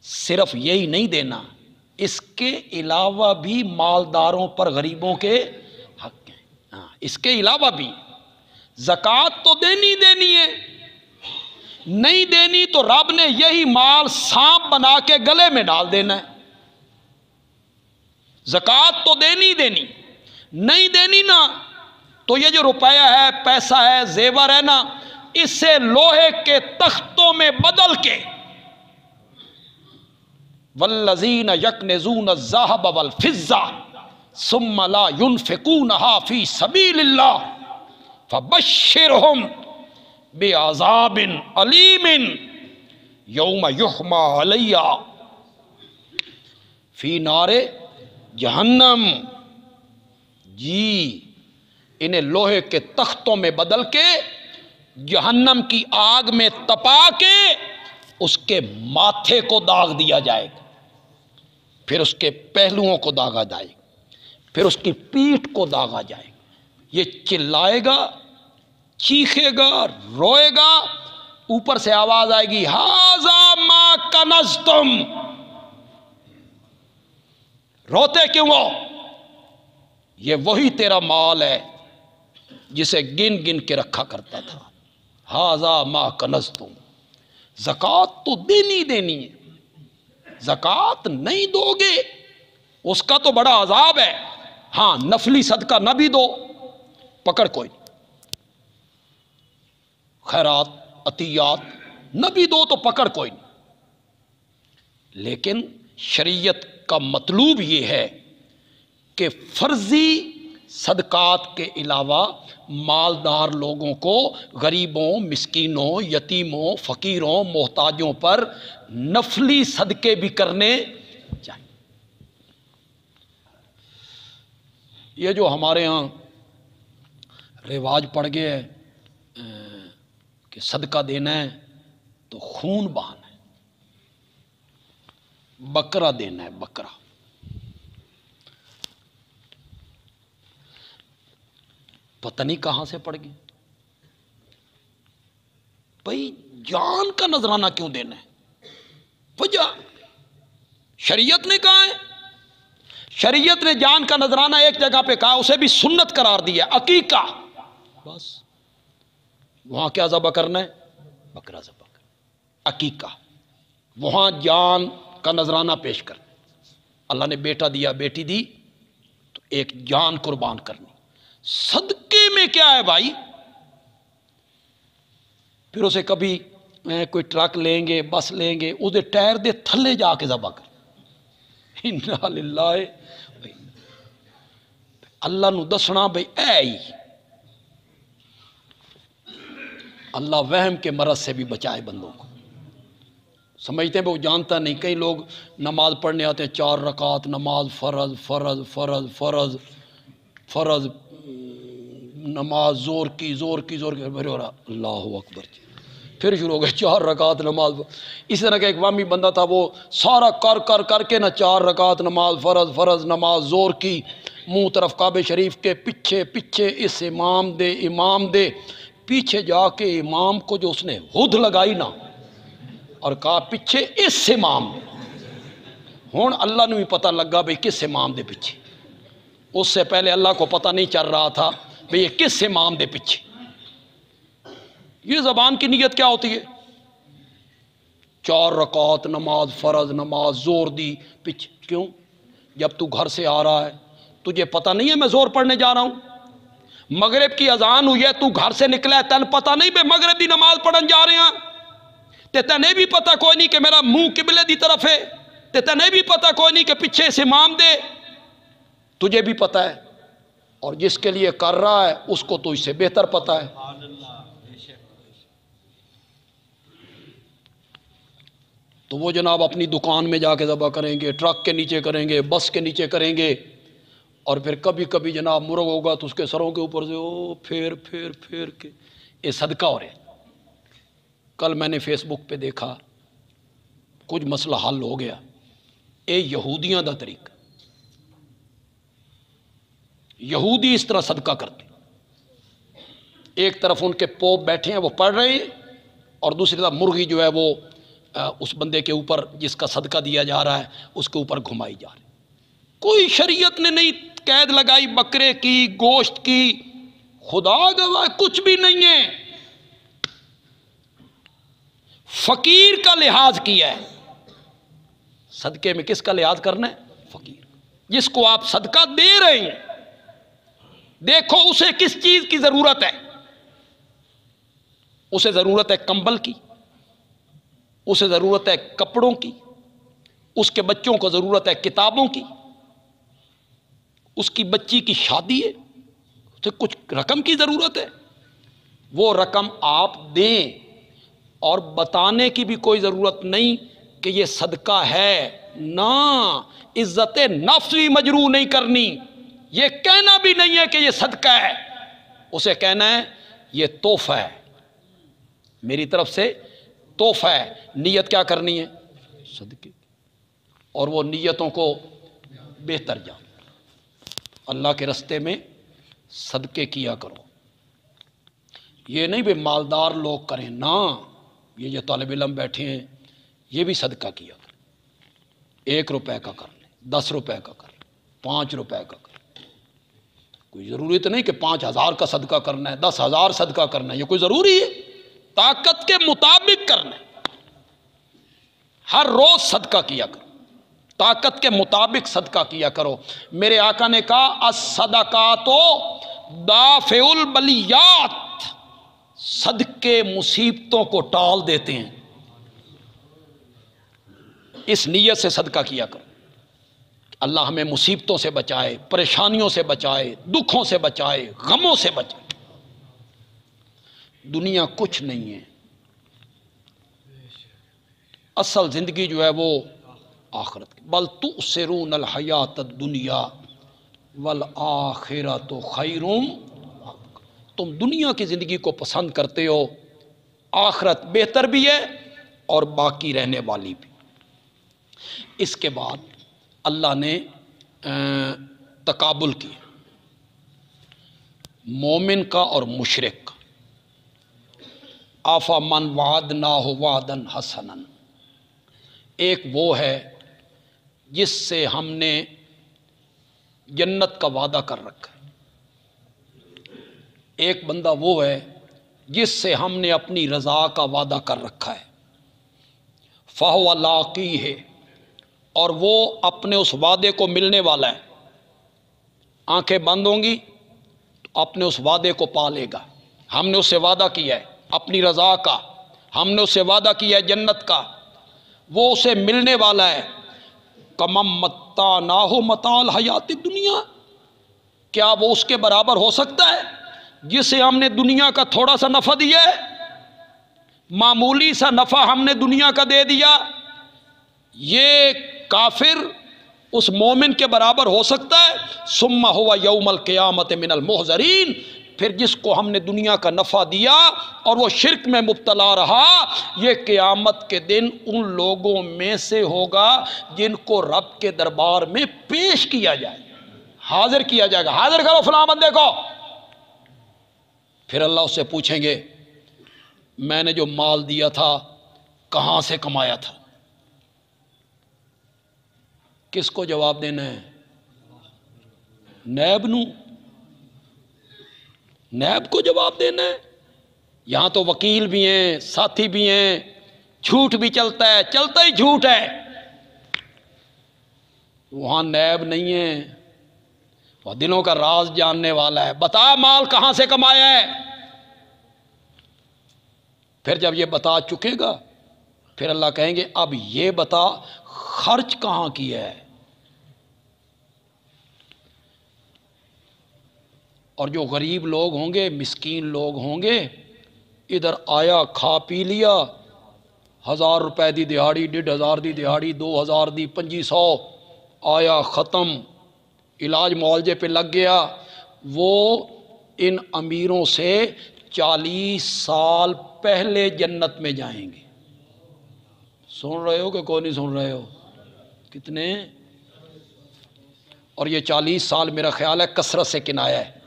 صرف یہی نہیں دینا، اس کے علاوہ بھی مالداروں پر غریبوں کے حق ہیں۔ اس کے علاوہ بھی زکوٰۃ تو دینی ہے، نہیں دینی تو رب نے یہی مال سانپ بنا کے گلے میں ڈال دینا ہے۔ زکوٰۃ تو دینی، نہیں دینی نا تو یہ جو روپیہ ہے، پیسہ ہے، زیور ہے نا، اسے لوہے کے تختوں میں بدل کے، والذین یکنزون الذھب والفضہ ثم لا ينفقونها فی سبیل اللہ فبشرہم بعذاب علیم یوم یحمى علیہ فی نار جہنم۔ جی انہیں لوہے کے تختوں میں بدل کے جہنم کی آگ میں تپا کے اس کے ماتھے کو داغ دیا جائے گا، پھر اس کے پہلوؤں کو داغا جائے گا، پھر اس کی پیٹھ کو داغا جائے گا۔ یہ چلائے گا، چیخے گا، روئے گا، اوپر سے آواز آئے گی ھذا ما کنزتم۔ روتے کیوں ہو؟ یہ وہی تیرا مال ہے جسے گن گن کے رکھا کرتا تھا۔ ھذا ما کنزتم۔ زکوٰۃ تو دینی ہے، زکوٰۃ نہیں دو گے اس کا تو بڑا عذاب ہے۔ ہاں نفلی صدقہ نہ بھی دو، پکڑ کوئی نہیں، خیرات عطیات نہ بھی دو تو پکڑ کوئی نہیں، لیکن شریعت کا مطلوب یہ ہے کہ فرضی صدقات کے علاوہ مالدار لوگوں کو، غریبوں، مسکینوں، یتیموں، فقیروں، محتاجوں پر نفلی صدقے بھی کرنے چاہیے۔ یہ جو ہمارے ہاں رواج پڑ گیا ہے کہ صدقہ دینا ہے تو خون بہانا ہے، بکرا دینا ہے، بکرا۔ پتہ نہیں کہاں سے پڑ گئی بھائی، جان کا نذرانہ کیوں دینا ہے؟ وجہ شریعت نے کہا ہے، شریعت نے جان کا نذرانہ ایک جگہ پہ کہا، اسے بھی سنت قرار دیا، عقیقہ، بس وہاں کیا ذبح کرنا ہے؟ بکرا ذبح کرنا، عقیقہ، وہاں جان کا نذرانہ پیش کرنا۔ اللہ نے بیٹا دیا، بیٹی دی، تو ایک جان قربان کرنی۔ صدقے میں کیا ہے بھائی؟ پھر اسے کبھی کوئی ٹرک لیں گے، بس لیں گے، اسے ٹائر دے تھلے جا کے ذبح کر، انا للہ۔ اللہ نو دسنا بھئی اے ہی، اللہ وہم کے مرض سے بھی بچائے بندوں کو۔ سمجھتے ہیں وہ جانتا نہیں، کئی لوگ نماز پڑھنے آتے ہیں 4 رکعت نماز، فرض فرض فرض فرض فرض، نماز زور کی زور کی زور کی، ہو رہا اللہ اکبر، پھر شروع ہو گئے 4 رکعت نماز۔ اس طرح کا ایک وامی بندہ تھا، وہ سارا کر کر کے نہ 4 رکعت نماز، فرض فرض نماز زور کی، منہ طرف کعبہ شریف کے پیچھے پیچھے، اس امام دے پیچھے جا کے امام کو جو اس نے ہد لگائی نا، اور کہا پیچھے اس امام دے۔ ہون اللہ نے بھی پتہ لگا بھئی کس امام دے پیچھے، اس سے پہلے اللہ کو پتہ نہیں چل رہا تھا بھئی یہ کس امام دے پیچھے۔ یہ زبان کی نیت کیا ہوتی ہے؟ 4 رکعت نماز، فرض نماز زور دی پیچھے، کیوں؟ جب تو گھر سے آ رہا ہے تجھے پتہ نہیں ہے میں زور پڑھنے جا رہا ہوں؟ مغرب کی اذان ہوئی ہے، تو گھر سے نکلا ہے، تن پتہ نہیں بے مغرب دی نماز پڑھن جا رہے ہیں، تے تنے بھی پتہ کوئی نہیں کہ میرا منہ قبلے دی طرف ہے، تے تنے بھی پتہ کوئی نہیں کہ پیچھے سے امام دے، تجھے بھی پتہ ہے، اور جس کے لیے کر رہا ہے اس کو تو اس سے بہتر پتہ ہے۔ تو وہ جناب اپنی دکان میں جا کے ذبح کریں گے، ٹرک کے نیچے کریں گے، بس کے نیچے کریں گے، اور پھر کبھی کبھی جناب مرغ ہوگا تو اس کے سروں کے اوپر سے پھیر کے یہ صدقہ ہو رہے ہیں۔ کل میں نے فیس بک پہ دیکھا، کچھ مسئلہ حل ہو گیا، اے یہودیاں دا طریقہ، یہودی اس طرح صدقہ کرتے، ایک طرف ان کے پوپ بیٹھے ہیں وہ پڑھ رہے ہیں، اور دوسری طرف مرغی جو ہے وہ اس بندے کے اوپر جس کا صدقہ دیا جا رہا ہے اس کے اوپر گھمائی جا رہی۔ کوئی شریعت نے نہیں قید لگائی بکرے کی، گوشت کی، خدا گواہ کچھ بھی نہیں ہے۔ فقیر کا لحاظ کیا ہے، صدقے میں کس کا لحاظ کرنا ہے؟ فقیر، جس کو آپ صدقہ دے رہے ہیں، دیکھو اسے کس چیز کی ضرورت ہے۔ اسے ضرورت ہے کمبل کی، اسے ضرورت ہے کپڑوں کی، اس کے بچوں کو ضرورت ہے کتابوں کی، اس کی بچی کی شادی ہے، اسے کچھ رقم کی ضرورت ہے، وہ رقم آپ دیں، اور بتانے کی بھی کوئی ضرورت نہیں کہ یہ صدقہ ہے، نہ عزت نفس بھی مجروح نہیں کرنی، یہ کہنا بھی نہیں ہے کہ یہ صدقہ ہے، اسے کہنا ہے یہ تحفہ ہے، میری طرف سے تحفہ ہے۔ نیت کیا کرنی ہے؟ صدقے، اور وہ نیتوں کو بہتر جان، اللہ کے رستے میں صدقے کیا کرو، یہ نہیں بے مالدار لوگ کریں، نہ، یہ جو طالب علم بیٹھے ہیں یہ بھی صدقہ کیا کریں، 1 روپے کا کر لیں، 10 روپے کا کر لیں، 5 روپے کا کر لیں، کوئی ضروری تو نہیں کہ 5000 کا صدقہ کرنا ہے، 10,000 صدقہ کرنا ہے، یہ کوئی ضروری ہے؟ طاقت کے مطابق کرنا ہے، ہر روز صدقہ کیا کرو، طاقت کے مطابق صدقہ کیا کرو۔ میرے آقا نے کہا الصدقات دافع البلیات، صدقے مصیبتوں کو ٹال دیتے ہیں، اس نیت سے صدقہ کیا کرو، اللہ ہمیں مصیبتوں سے بچائے، پریشانیوں سے بچائے، دکھوں سے بچائے، غموں سے بچائے۔ دنیا کچھ نہیں ہے، اصل زندگی جو ہے وہ آخرت کی، بل تؤثرون الحیات الدنیا والآخرۃ خیر، تم دنیا کی زندگی کو پسند کرتے ہو، آخرت بہتر بھی ہے اور باقی رہنے والی بھی۔ اس کے بعد اللہ نے تقابل کیا مومن کا اور مشرک کا، آفا من وعدناہ وعدا حسنا، ایک وہ ہے جس سے ہم نے جنت کا وعدہ کر رکھا ہے، ایک بندہ وہ ہے جس سے ہم نے اپنی رضا کا وعدہ کر رکھا ہے، فَهُوَ لَاقِيهِ، اور وہ اپنے اس وعدے کو ملنے والا ہے۔ آنکھیں بند ہوں گی تو اپنے اس وعدے کو پا لے گا۔ ہم نے اس سے وعدہ کیا ہے اپنی رضا کا، ہم نے اس سے وعدہ کیا ہے جنت کا، وہ اسے ملنے والا ہے۔ کَمَن مَّتَّعْنَاهُ مَتَاعَ الْحَیَاةِ الدُّنْیَا، کیا وہ اس کے برابر ہو سکتا ہے جسے ہم نے دنیا کا تھوڑا سا نفع دیا ہے، معمولی سا نفع ہم نے دنیا کا دے دیا؟ یہ کافر اس مومن کے برابر ہو سکتا ہے؟ ثم هو یوم القیامت من المحضرین، پھر جس کو ہم نے دنیا کا نفع دیا اور وہ شرک میں مبتلا رہا، یہ قیامت کے دن ان لوگوں میں سے ہوگا جن کو رب کے دربار میں پیش کیا جائے، حاضر کیا جائے گا، حاضر کرو فلاں بندے کو۔ پھر اللہ اس سے پوچھیں گے میں نے جو مال دیا تھا کہاں سے کمایا تھا؟ کس کو جواب دینا ہے؟ نیب نو، نیب کو جواب دینا ہے۔ یہاں تو وکیل بھی ہیں، ساتھی بھی ہیں، جھوٹ بھی چلتا ہے، چلتا ہی جھوٹ ہے، وہاں نیب نہیں ہے، وہ دلوں کا راز جاننے والا ہے۔ بتا مال کہاں سے کمایا ہے؟ پھر جب یہ بتا چکے گا پھر اللہ کہیں گے اب یہ بتا خرچ کہاں کیا ہے؟ اور جو غریب لوگ ہوں گے، مسکین لوگ ہوں گے، ادھر آیا کھا پی لیا، 1000 روپے دی دہاڑی، 1500 دی دہاڑی، 2000 دی، 2500 آیا ختم، علاج معالجے پہ لگ گیا، وہ ان امیروں سے 40 سال پہلے جنت میں جائیں گے۔ سن رہے ہو کہ کوئی نہیں سن رہے ہو؟ کتنے؟ اور یہ 40 سال میرا خیال ہے کثرت سے کنایا ہے،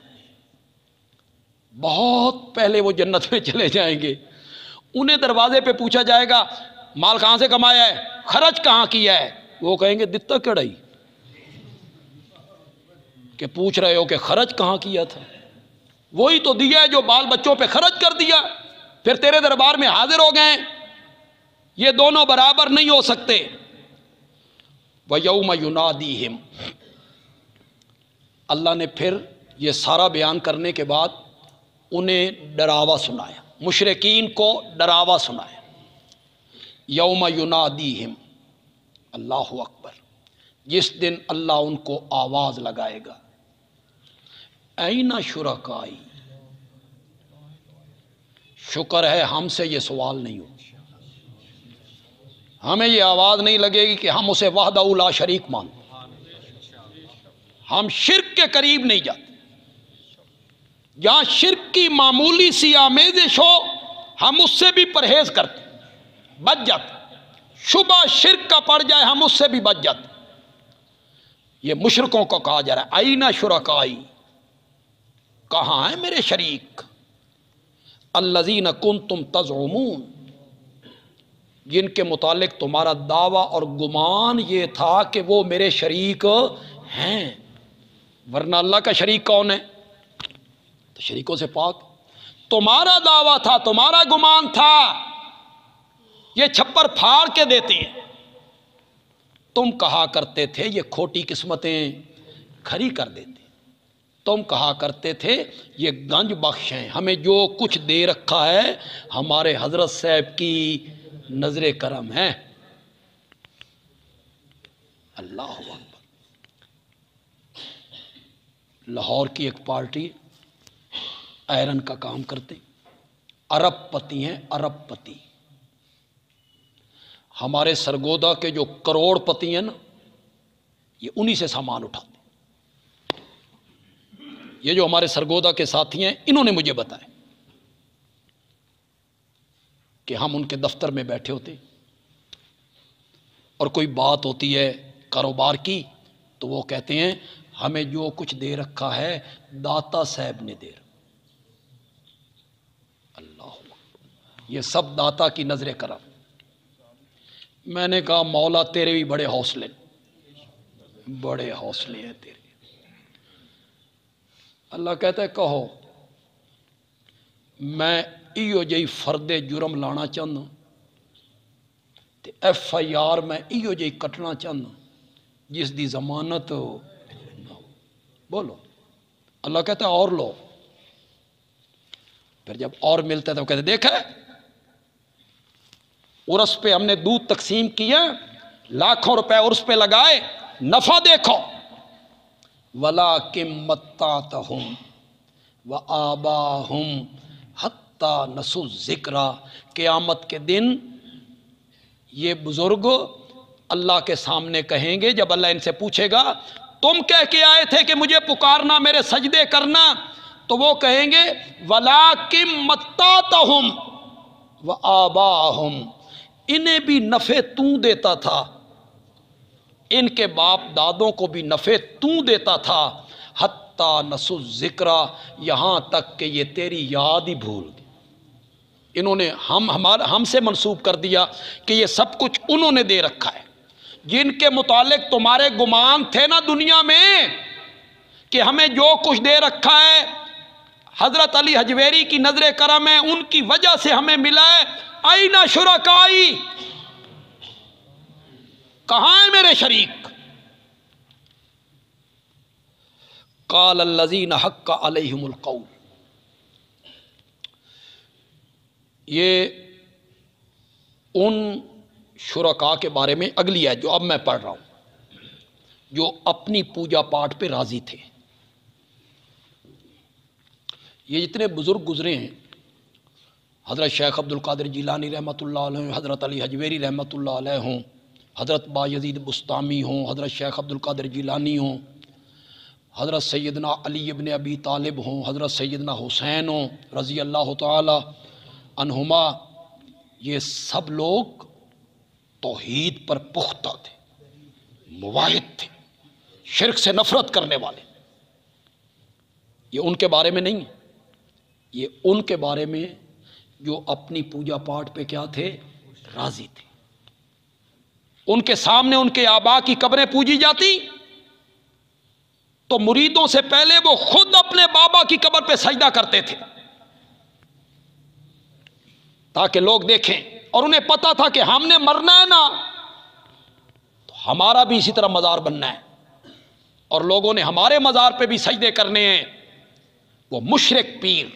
بہت پہلے وہ جنت میں چلے جائیں گے۔ انہیں دروازے پہ پوچھا جائے گا مال کہاں سے کمایا ہے، خرچ کہاں کیا ہے؟ وہ کہیں گے دتا کڑائی، کہ پوچھ رہے ہو کہ خرچ کہاں کیا تھا؟ وہی تو دیا ہے جو بال بچوں پہ خرچ کر دیا، پھر تیرے دربار میں حاضر ہو گئے۔ یہ دونوں برابر نہیں ہو سکتے۔ وَيَوْمَ يُنَادِيهِمْ، اللہ نے پھر یہ سارا بیان کرنے کے بعد انہیں ڈراوا سنایا، مشرکین کو ڈراوا سنایا۔ یوم ینادیہم، اللہ اکبر، جس دن اللہ ان کو آواز لگائے گا، این شرکائی، شکر ہے ہم سے یہ سوال نہیں ہوگی، ہمیں یہ آواز نہیں لگے گی کہ ہم اسے وحدہ لا شریک مانتے، ہم شرک کے قریب نہیں جاتے۔ جہاں شرک کی معمولی سی آمیزش ہو ہم اس سے بھی پرہیز کرتے، بچ جاتے، شبہ شرک کا پڑ جائے ہم اس سے بھی بچ جاتے۔ یہ مشرکوں کو کہا جا رہا ہے این شرکائی، کہاں ہیں میرے شریک؟ الذین کنتم تزعمون، جن کے متعلق تمہارا دعویٰ اور گمان یہ تھا کہ وہ میرے شریک ہیں، ورنہ اللہ کا شریک کون ہے؟ تو شریکوں سے پاک۔ تمہارا دعویٰ تھا، تمہارا گمان تھا، یہ چھپر پھاڑ کے دیتے ہیں، تم کہا کرتے تھے یہ کھوٹی قسمتیں کھری کر دیتے، تم کہا کرتے تھے یہ گنج بخش ہیں، ہمیں جو کچھ دے رکھا ہے ہمارے حضرت صاحب کی نظر کرم ہے۔ اللہ اکبر۔ لاہور کی ایک پارٹی آئرن کا کام کرتے، ارب پتی ہیں، ارب پتی، ہمارے سرگودا کے جو کروڑ پتی ہیں نا، یہ انہی سے سامان اٹھاتے۔ یہ جو ہمارے سرگودا کے ساتھی ہیں انہوں نے مجھے بتایا کہ ہم ان کے دفتر میں بیٹھے ہوتے اور کوئی بات ہوتی ہے کاروبار کی تو وہ کہتے ہیں ہمیں جو کچھ دے رکھا ہے داتا صاحب نے دے رکھا۔ اللہ، یہ سب داتا کی نظر کرم۔ میں نے کہا مولا تیرے بھی بڑے حوصلے ہیں تیرے۔ اللہ کہتا ہے کہو میں ایو جی فرد جرم لانا چاہنا تے ایف آئی آر میں ایو جی کٹنا چاہنا جس دی ضمانت نہ ہو۔ بولو، اللہ کہتا ہے اور لو۔ پھر جب اور ملتا ہے تو کہتے دیکھا عرس پہ ہم نے دودھ تقسیم کیا، لاکھوں روپے عرس پہ لگائے، نفع دیکھو۔ وَلَٰكِن مَتَّعْتَهُمْ وَآبَاءَهُمْ حَتَّىٰ نَسُوا الذِّكْرَ۔ قیامت کے دن یہ بزرگ اللہ کے سامنے کہیں گے، جب اللہ ان سے پوچھے گا تم کہہ کے آئے تھے کہ مجھے پکارنا، میرے سجدے کرنا، تو وہ کہیں گے وَلَٰكِن مَتَّعْتَهُمْ وَآبَاءَهُمْ، انہیں بھی نفع تو دیتا تھا، ان کے باپ دادوں کو بھی نفع تو دیتا تھا، حتیٰ نسوا الذکر، یہاں تک کہ یہ تیری یاد ہی بھول گئے۔ انہوں نے ہم سے منسوب کر دیا کہ یہ سب کچھ انہوں نے دے رکھا ہے، جن کے متعلق تمہارے گمان تھے نا دنیا میں کہ ہمیں جو کچھ دے رکھا ہے حضرت علی حجویری کی نظر کرم ہے، ان کی وجہ سے ہمیں ملا ہے۔ اینا شرکائی، کہاں ہے میرے شریک؟ قال الذین حق علیہم القول، یہ ان شرکاء کے بارے میں اگلی ہے جو اب میں پڑھ رہا ہوں، جو اپنی پوجا پاٹ پہ راضی تھے۔ یہ جتنے بزرگ گزرے ہیں، حضرت شیخ عبد القادر جیلانی رحمۃ اللہ علیہ، حضرت علی حجویری رحمۃ اللہ علیہ ہوں، حضرت بایزید بستامی ہوں، حضرت شیخ عبد القادر جیلانی ہوں، حضرت سیدنا علی ابن ابی طالب ہوں، حضرت سیدنا حسین ہوں رضی اللہ تعالی عنہما، یہ سب لوگ توحید پر پختہ تھے، موحد تھے، شرک سے نفرت کرنے والے۔ یہ ان کے بارے میں نہیں ہے، یہ ان کے بارے میں جو اپنی پوجا پاٹ پہ کیا تھے؟ راضی تھے۔ ان کے سامنے ان کے آبا کی قبریں پوجی جاتی تو مریدوں سے پہلے وہ خود اپنے بابا کی قبر پہ سجدہ کرتے تھے تاکہ لوگ دیکھیں، اور انہیں پتا تھا کہ ہم نے مرنا ہے نا تو ہمارا بھی اسی طرح مزار بننا ہے، اور لوگوں نے ہمارے مزار پہ بھی سجدے کرنے ہیں۔ وہ مشرک پیر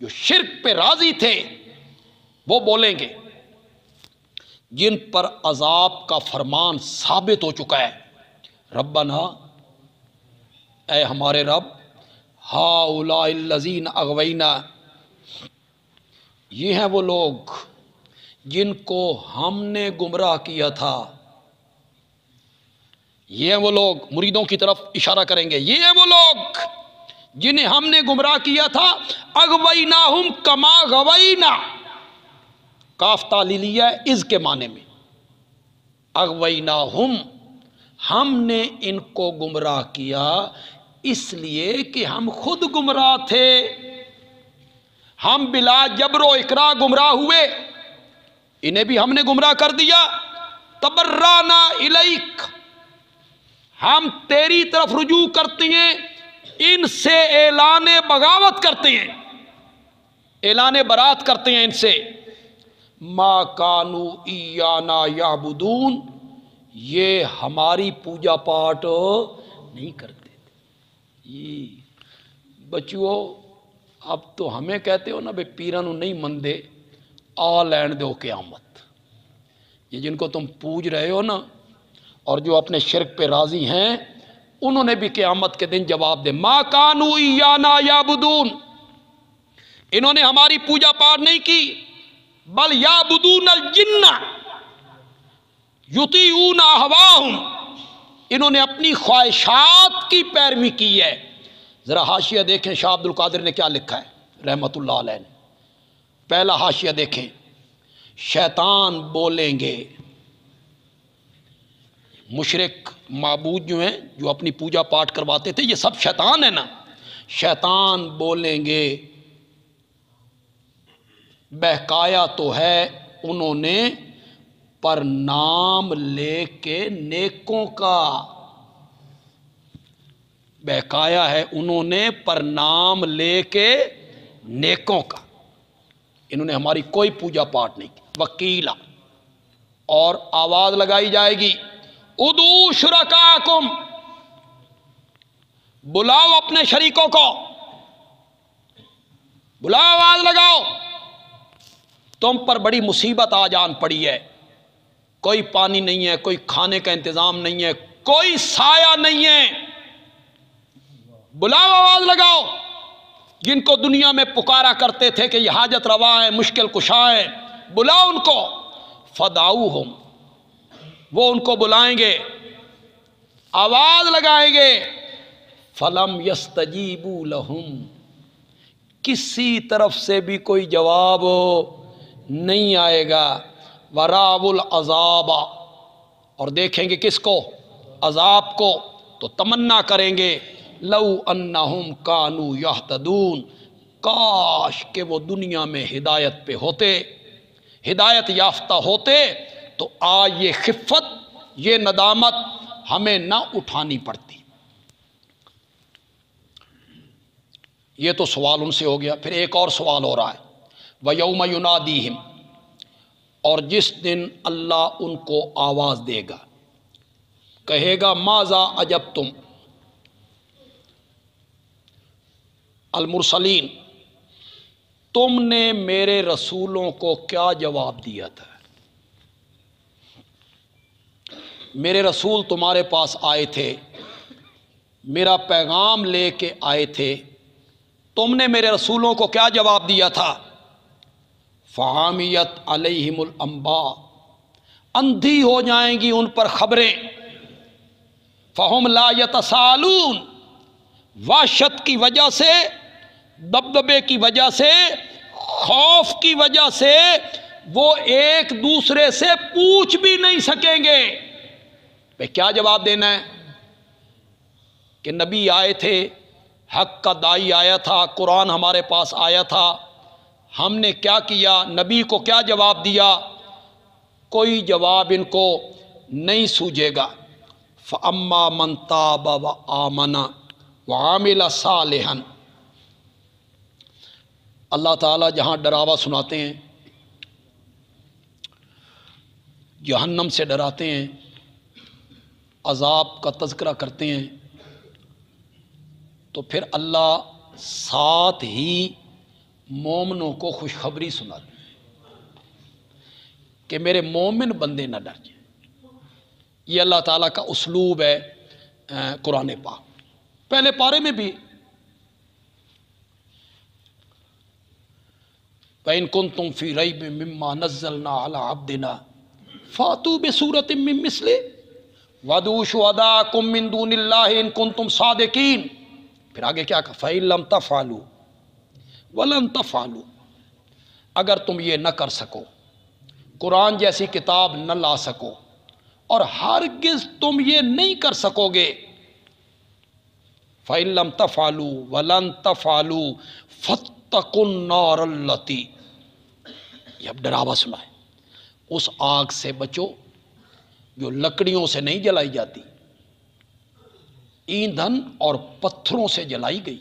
جو شرک پہ راضی تھے وہ بولیں گے، جن پر عذاب کا فرمان ثابت ہو چکا ہے، ربنا، اے ہمارے رب، ہؤلاء الذین اغوینا، یہ ہیں وہ لوگ جن کو ہم نے گمراہ کیا تھا، یہ ہیں وہ لوگ، مریدوں کی طرف اشارہ کریں گے، یہ ہیں وہ لوگ جنہیں ہم نے گمراہ کیا تھا، اغویناہم کما غوینا، کاف تعلیلیہ ہے از کے معنی میں، اغویناہم، ہم نے ان کو گمراہ کیا اس لیے کہ ہم خود گمراہ تھے، ہم بلا جبر و اکراہ گمراہ ہوئے، انہیں بھی ہم نے گمراہ کر دیا۔ تبرانا الیک، ہم تیری طرف رجوع کرتے ہیں، ان سے اعلان بغاوت کرتے ہیں، اعلان برات کرتے ہیں ان سے۔ ما کانوا ایانا یعبدون، یہ ہماری پوجا پاٹ نہیں کرتے تھے۔ یہ بچو اب تو ہمیں کہتے ہو نا بے پیرانو نہیں مندے، آ لین دو قیامت۔ یہ جن کو تم پوج رہے ہو نا اور جو اپنے شرک پہ راضی ہیں، انہوں نے بھی قیامت کے دن جواب دے، ما کانوا ایانا یعبدون، انہوں نے ہماری پوجا پاٹ نہیں کی، بل یعبدون الجن یطیعون اہواہم، انہوں نے اپنی خواہشات کی پیروی کی ہے۔ ذرا حاشیہ دیکھیں شاہ عبد القادر نے کیا لکھا ہے رحمت اللہ علیہ نے۔ پہلا حاشیہ دیکھیں، شیطان بولیں گے، مشرک معبود جو ہیں جو اپنی پوجا پاٹ کرواتے تھے یہ سب شیطان ہیں نا، شیطان بولیں گے، بہکایا تو ہے انہوں نے پر نام لے کے نیکوں کا، بہکایا ہے انہوں نے پر نام لے کے نیکوں کا، انہوں نے ہماری کوئی پوجا پاٹ نہیں کی۔ وکیلا، اور آواز لگائی جائے گی، ادعوا شرکاکم، بلاؤ اپنے شریکوں کو، بلاؤ، آواز لگاؤ، تم پر بڑی مصیبت آ جان پڑی ہے، کوئی پانی نہیں ہے، کوئی کھانے کا انتظام نہیں ہے، کوئی سایہ نہیں ہے، بلاؤ، آواز لگاؤ، جن کو دنیا میں پکارا کرتے تھے کہ یہ حاجت روا ہیں، مشکل کشا ہیں، بلاؤ ان کو، فدعوہم، وہ ان کو بلائیں گے، آواز لگائیں گے، فلم یستجیبوا لہم، کسی طرف سے بھی کوئی جواب نہیں آئے گا، وراء العذاب، اور دیکھیں گے کس کو؟ عذاب کو، تو تمنا کریں گے، لو انہم کانوا یہتدون، کاش کہ وہ دنیا میں ہدایت پہ ہوتے، ہدایت یافتہ ہوتے، تو آج یہ خفت، یہ ندامت ہمیں نہ اٹھانی پڑتی۔ یہ تو سوال ان سے ہو گیا۔ پھر ایک اور سوال ہو رہا ہے، وَيَوْمَ يُنَادِيهِمْ، اور جس دن اللہ ان کو آواز دے گا، کہے گا ماذا اجبتم المرسلین، تم نے میرے رسولوں کو کیا جواب دیا تھا؟ میرے رسول تمہارے پاس آئے تھے، میرا پیغام لے کے آئے تھے، تم نے میرے رسولوں کو کیا جواب دیا تھا؟ فعامیت علیہم الانباء، اندھی ہو جائیں گی ان پر خبریں، فہم لا یتسالون، وحشت کی وجہ سے، دبدبے کی وجہ سے، خوف کی وجہ سے وہ ایک دوسرے سے پوچھ بھی نہیں سکیں گے۔ پہ کیا جواب دینا ہے؟ کہ نبی آئے تھے، حق کا دائی آیا تھا، قرآن ہمارے پاس آیا تھا، ہم نے کیا کیا، نبی کو کیا جواب دیا؟ کوئی جواب ان کو نہیں سوجے گا۔ فَأَمَّا مَن تَابَ وَآمَنَ وَعَمِلَ صَالِحًا، اللہ تعالیٰ جہاں ڈراوا سناتے ہیں، جہنم سے ڈراتے ہیں، عذاب کا تذکرہ کرتے ہیں، تو پھر اللہ ساتھ ہی مومنوں کو خوشخبری سناتے ہیں کہ میرے مومن بندے نہ ڈر جائیں۔ یہ اللہ تعالیٰ کا اسلوب ہے قرآن پاک۔ پہلے پارے میں بھی وَإِن كُنتُم فِي رَيْبٍ مِّمَّا نَزَّلْنَا عَلَىٰ عَبْدِنَا فَأْتُوا بِسُورَةٍ مِّن مِّثْلِهِ وَادْعُوا شُهَدَاءَكُم مِّن دُونِ اللَّهِ إِن كُنتُم صَادِقِينَ۔ پھر آگے کیا کہا؟ فَإِن لَّمْ تَفْعَلُوا وَلَن تَفْعَلُوا، اگر تم یہ نہ کر سکو، قرآن جیسی کتاب نہ لا سکو، اور ہرگز تم یہ نہیں کر سکو گے، فَإِن لَّمْ تَفْعَلُوا وَلَن تَفْعَلُوا فَاتَّقُوا النَّارَ الَّتِي، یہ اب ڈراوا سنا ہے، اس آگ سے بچو جو لکڑیوں سے نہیں جلائی جاتی، ایندھن اور پتھروں سے جلائی گئی،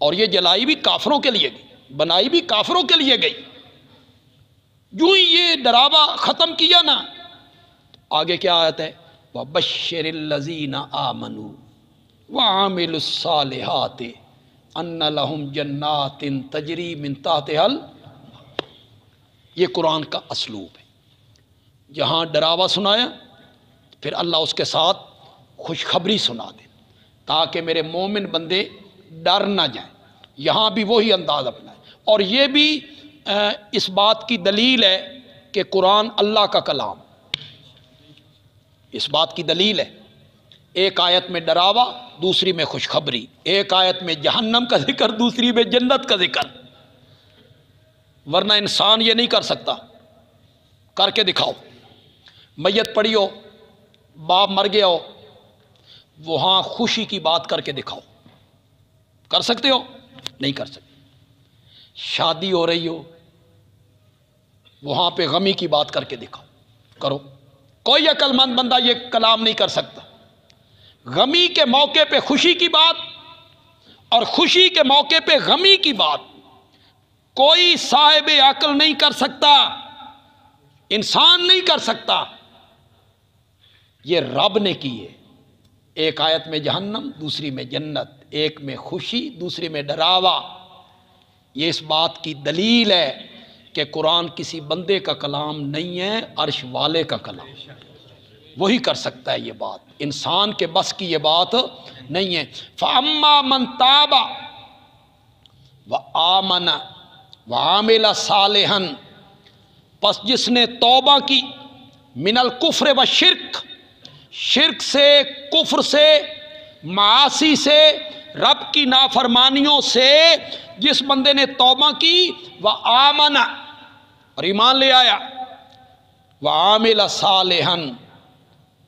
اور یہ جلائی بھی کافروں کے لیے گئی، بنائی بھی کافروں کے لیے گئی۔ جو ہی یہ ڈراوا ختم کیا نا، آگے کیا آیت ہے؟ وَبَشِّرِ الَّذِينَ آمَنُوا وَعَمِلُوا الصَّالِحَاتِ أَنَّ لَهُمْ جَنَّاتٍ تَجْرِي مِن تَحْتِهَا، یہ قرآن کا اسلوب ہے۔ جہاں ڈراوا سنایا، پھر اللہ اس کے ساتھ خوشخبری سنا دے تاکہ میرے مومن بندے ڈر نہ جائیں۔ یہاں بھی وہی انداز اپنا ہے، اور یہ بھی اس بات کی دلیل ہے کہ قرآن اللہ کا کلام، اس بات کی دلیل ہے۔ ایک آیت میں ڈراوا، دوسری میں خوشخبری، ایک آیت میں جہنم کا ذکر، دوسری میں جنت کا ذکر، ورنہ انسان یہ نہیں کر سکتا۔ کر کے دکھاؤ، میت پڑی ہو، باپ مر گیا ہو، وہاں خوشی کی بات کر کے دکھاؤ، کر سکتے ہو؟ نہیں کر سکتے۔ شادی ہو رہی ہو، وہاں پہ غمی کی بات کر کے دکھاؤ، کرو۔ کوئی عقل مند بندہ یہ کلام نہیں کر سکتا۔ غمی کے موقع پہ خوشی کی بات اور خوشی کے موقع پہ غمی کی بات کوئی صاحب عقل نہیں کر سکتا، انسان نہیں کر سکتا، یہ رب نے کی ہے۔ ایک آیت میں جہنم، دوسری میں جنت، ایک میں خوشی، دوسری میں ڈراوا۔ یہ اس بات کی دلیل ہے کہ قرآن کسی بندے کا کلام نہیں ہے، عرش والے کا کلام، وہی کر سکتا ہے یہ بات، انسان کے بس کی یہ بات نہیں ہے۔ فَأَمَّا مَن تَابَ وَآمَنَ وَعَمِلَ صَالِحًا، پس جس نے توبہ کی، من الکفر والشرک، شرک سے، کفر سے، معاصی سے، رب کی نافرمانیوں سے جس بندے نے توبہ کی، وآمن، اور ایمان لے آیا، وعامل صالحا،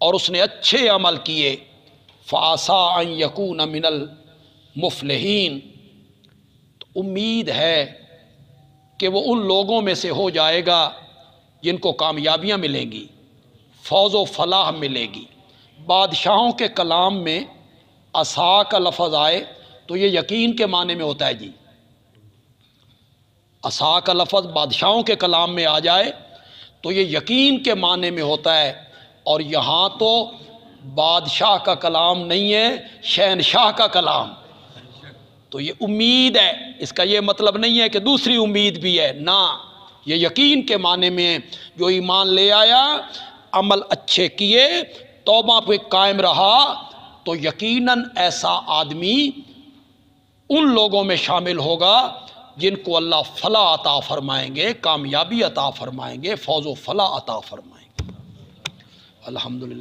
اور اس نے اچھے عمل کیے، فعسى ان یکون من المفلحین، تو امید ہے کہ وہ ان لوگوں میں سے ہو جائے گا جن کو کامیابیاں ملیں گی، فوز و فلاح ملے گی۔ بادشاہوں کے کلام میں عصا کا لفظ آئے تو یہ یقین کے معنی میں ہوتا ہے جی، عصا کا لفظ بادشاہوں کے کلام میں آ جائے تو یہ یقین کے معنی میں ہوتا ہے، اور یہاں تو بادشاہ کا کلام نہیں ہے، شہنشاہ کا کلام، تو یہ امید ہے، اس کا یہ مطلب نہیں ہے کہ دوسری امید بھی ہے، نہ، یہ یقین کے معنی میں ہے۔ جو ایمان لے آیا، عمل اچھے کیے، توبہ پہ قائم رہا، تو یقیناً ایسا آدمی ان لوگوں میں شامل ہوگا جن کو اللہ فلاح عطا فرمائیں گے، کامیابی عطا فرمائیں گے، فوز و فلاح عطا فرمائیں گے۔ الحمدللہ۔